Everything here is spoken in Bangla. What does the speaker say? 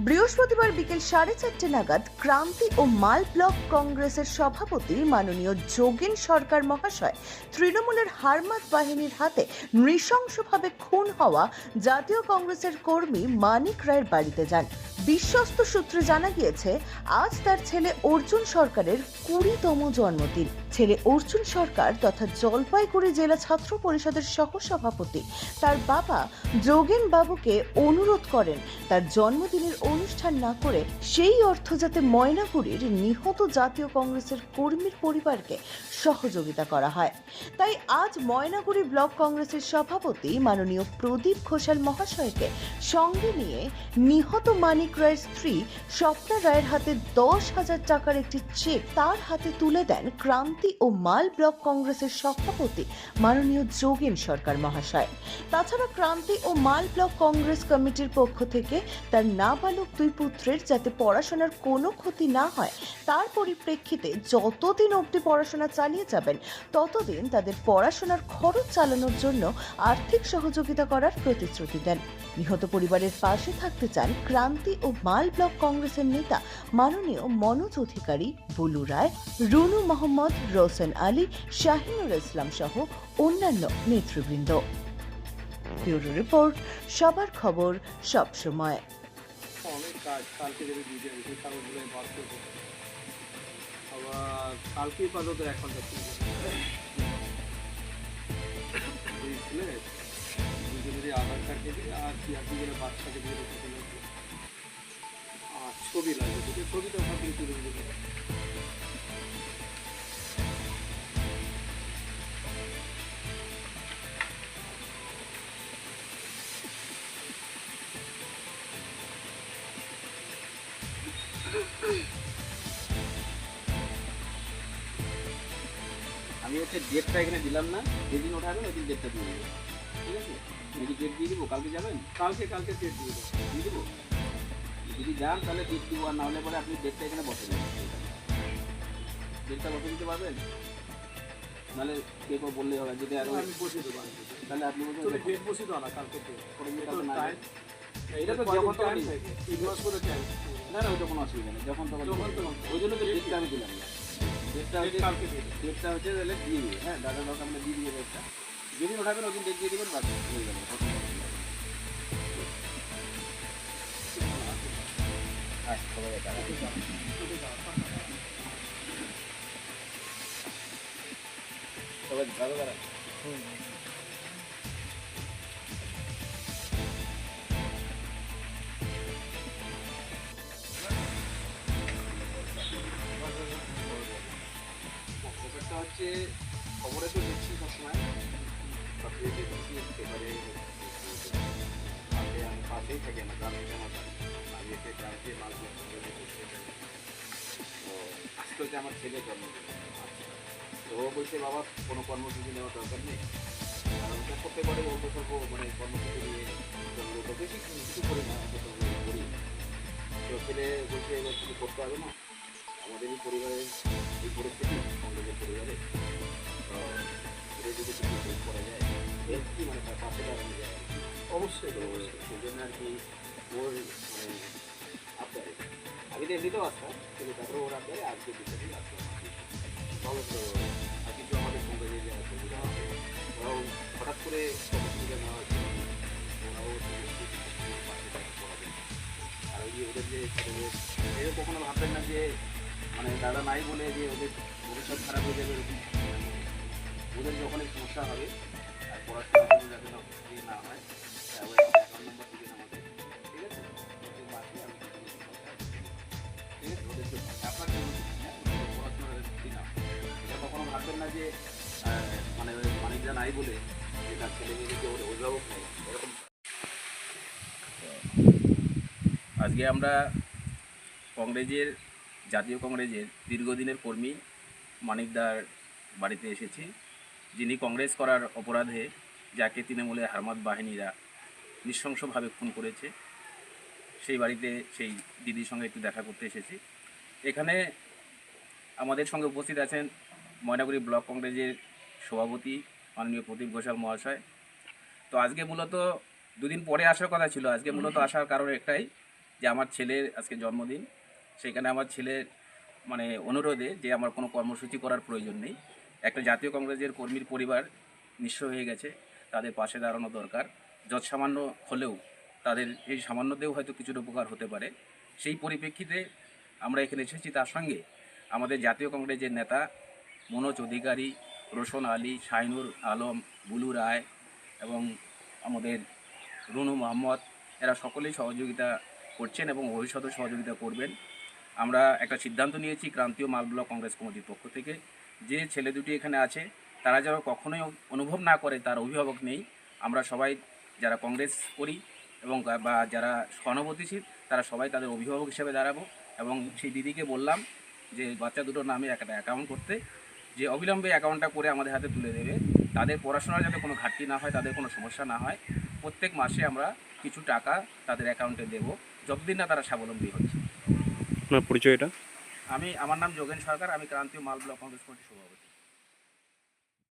বৃহস্পতিবার বিকেল 4:30 নাগাদ ক্রান্তি ও মাল ব্লক কংগ্রেসের সভাপতি মাননীয় যোগেন সরকার মহাশয় তৃণমূলের হারমাত বাহিনীর হাতে নৃশংসভাবে খুন হওয়া জাতীয় কংগ্রেসের কর্মী মানিক রায়ের বাড়িতে যান। বিশ্বস্ত সূত্রে জানা গিয়েছে, আজ তার ছেলে অর্জুন সরকারের 20তম জন্মদিন। ছেলে অর্জুন সরকার তথা জলপাইগুড়ি জেলা ছাত্র পরিষদের সহসভাপতি তার বাবা যোগেন বাবুকে অনুরোধ করেন তার জন্মদিনের অনুষ্ঠান না করে সেই অর্থ যাতে ময়নাগুড়ির নিহত জাতীয় কংগ্রেসের কর্মীর পরিবারকে সহযোগিতা করা হয়। তাই আজ ময়নাগুড়ি ব্লক কংগ্রেসের সভাপতি মাননীয় প্রদীপ ঘোষাল মহাশয়কে সঙ্গে নিয়ে নিহত মানিক রায়ের স্ত্রী স্বপ্না রায়ের হাতে 10,000 টাকার একটি চেক তার হাতে তুলে দেন ক্রান্তি ও মাল ব্লক কংগ্রেসের সভাপতি মাননীয় যোগেন সরকার মহাশয়। তাছাড়া ক্রান্তি ও মাল ব্লক কংগ্রেস কমিটির পক্ষ থেকে তার নাবালক 2 পুত্রের যাতে পড়াশোনার কোনো ক্ষতি না হয় তার পরিপ্রেক্ষিতে যতদিন অবধি পড়াশোনা চালিয়ে যাবেন ততদিন তাদের পড়াশোনার খরচ চালানোর জন্য আর্থিক সহযোগিতা করার প্রতিশ্রুতি দেন। নিহত পরিবারের পাশে থাকতে চান ক্রান্তি ও মাল ব্লক কংগ্রেসের নেতা মাননীয় মনোজ অধিকারী, বুলু রায়, রুনু মোহাম্মদ, রোশন আলী, শাহিনুর ইসলাম সহ অন্যান্য নেতৃবৃন্দ। ব্যুরো রিপোর্ট, সবার খবর সব সময়। অনেক কাজ কালকে যদি দিতে দিতে কাগজগুলো বাদ করবো আবার কালকেই পাবো তো 1 ঘন্টা বুঝলে দুজনেরই আধার কার্ড দিবি আর সিআরপি করে বাচ্চাকে দিয়ে রেখে দিলে আর ছবি লাগবে তোকে ছবিটা ভাবলে তুলে দেবে। আমি হচ্ছে ডেটটা এখানে দিলাম না, যেদিন ওঠাবেন ওই দিন ডেটটা দিয়ে দেবো, ঠিক আছে? যদি ডেট দিয়ে দেবো কালকে যাবেন, কালকে ডেট দিয়ে দেবো। যদি যান তাহলে ডেট দিব, আর না হলে পরে আপনি ডেটটা এখানে বসে দেবেন। ডেটটা বসে দিতে পারবেন? নাহলে কে কেউ বললেই হবে, যদি আরো আমি বসে দেবো তাহলে আপনি বলছেন ডেট বসে দাও না কালকে এটা তো যখন তখন না না ওইটা কোনো অসুবিধা নেই, যখন তখন ওই জন্য তো ডেটটা আমি দিলাম না। ডেটটা হচ্ছে তাহলে দিয়ে দিবে, হ্যাঁ দাদা দরকার আমরা দিয়ে দিবে ডেটটা, যেদিন ওঠাবেন ওই দিন ডেট দিয়ে দেবেন, বাস হয়ে যাবে। সবাই দাদা দাঁড়া হচ্ছে খবরে তো দেখছি সবসময়, সবচেয়ে দেখছি পেপারে, আমি পাশেই থাকি, আমার গ্রাম থেকে আমার আমি এসে গ্রাম থেকে মাল তো আজকে হচ্ছে আমার ছেলের জন্মদিন। তো ও বলছে বাবা কোনো কর্মসূচি নেওয়ার দরকার নেই, কারণ ওটা করতে পারে অল্প স্বল্প মানে কর্মসূচি নিয়ে তো বেশি কিছু করি না, করি। তো ছেলে বলছে এবার কিছু করতে হবে না, আমাদেরই পরিবারের এই পরিস্থিতি, আমাদের পরিবারে যদি কিছু করা যায় কি মানে তার পাশে দাঁড়ানো যায় অবশ্যই। তো সেই জন্য আর কি ওর মানে আবদারে আমি তো এমনিতেও আসতাম, কিন্তু তারপরে ওর আবদারে আজকে বিষয়টি আসলাম। তাহলে তো আর কিছু আমাদের সঙ্গে যে সুবিধা আছে ওরাও হঠাৎ করে সুবিধা নেওয়া হচ্ছে, ওরাও আর ওই যে ওদের যে এরকম কখনো ভাববেন না যে মানে দাদা নাই বলে যে ওদের ভবিষ্যৎ খারাপ হয়ে যাবে, এরকম ওদের যখন সমস্যা হবে আর পড়াশোনার জন্য যাতে না হয় ওই অ্যাকাউন্ট নাম্বার দিবেন আমাদের, ঠিক আছে? বাকি আমি ঠিক আছে ওদের জন্য আপনার জন্য পড়াশোনার না, এটা কখনো ভাববেন না যে মানে মানিকরা নাই বলে যে তার ছেলে মেয়ে যে ওর অভিভাবক নেই এরকম। আজকে আমরা কংগ্রেসের জাতীয় কংগ্রেসের দীর্ঘদিনের কর্মী মানিকদার বাড়িতে এসেছি, যিনি কংগ্রেস করার অপরাধে যাকে তৃণমূলের হারমাত বাহিনীরা নৃশংসভাবে খুন করেছে, সেই বাড়িতে সেই দিদির সঙ্গে একটু দেখা করতে এসেছি। এখানে আমাদের সঙ্গে উপস্থিত আছেন ময়নাগুড়ি ব্লক কংগ্রেসের সভাপতি মাননীয় প্রদীপ ঘোষাল মহাশয়। তো আজকে মূলত দুদিন পরে আসার কথা ছিল, আজকে মূলত আসার কারণ একটাই যে আমার ছেলের আজকে জন্মদিন, সেখানে আমার ছেলের মানে অনুরোধে যে আমার কোনো কর্মসূচি করার প্রয়োজন নেই। একটা জাতীয় কংগ্রেসের কর্মীর পরিবার নিঃস্ব হয়ে গেছে, তাদের পাশে দাঁড়ানো দরকার। যৎসামান্য হলেও তাদের এই সামান্যতেও হয়তো কিছুটা উপকার হতে পারে। সেই পরিপ্রেক্ষিতে আমরা এখানে এসেছি। তার সঙ্গে আমাদের জাতীয় কংগ্রেসের নেতা মনোজ অধিকারী, রোশন আলী, শাহিনুর আলম, বুলু রায় এবং আমাদের রুনু মোহাম্মদ, এরা সকলেই সহযোগিতা করছেন এবং ভবিষ্যতেও সহযোগিতা করবেন। আমরা একটা সিদ্ধান্ত নিয়েছি ক্রান্তীয় মাল ব্লক কংগ্রেস কমিটির পক্ষ থেকে, যে ছেলে দুটি এখানে আছে তারা যেন কখনোই অনুভব না করে তার অভিভাবক নেই। আমরা সবাই যারা কংগ্রেস করি এবং বা যারা সহানুভূতিশীল তারা সবাই তাদের অভিভাবক হিসেবে দাঁড়াবো। এবং সেই দিদিকে বললাম যে বাচ্চা দুটোর নামে একটা অ্যাকাউন্ট করতে, যে অবিলম্বে অ্যাকাউন্টটা করে আমাদের হাতে তুলে দেবে। তাদের পড়াশোনার যাতে কোনো ঘাটতি না হয়, তাদের কোনো সমস্যা না হয়, প্রত্যেক মাসে আমরা কিছু টাকা তাদের অ্যাকাউন্টে দেব, যতদিন না তারা স্বাবলম্বী হচ্ছে। আপনার পরিচয়টা? আমার নাম যোগেন সরকার, আমি ক্রান্তীয় মাল ব্লক কংগ্রেস কমিটির সভাপতি।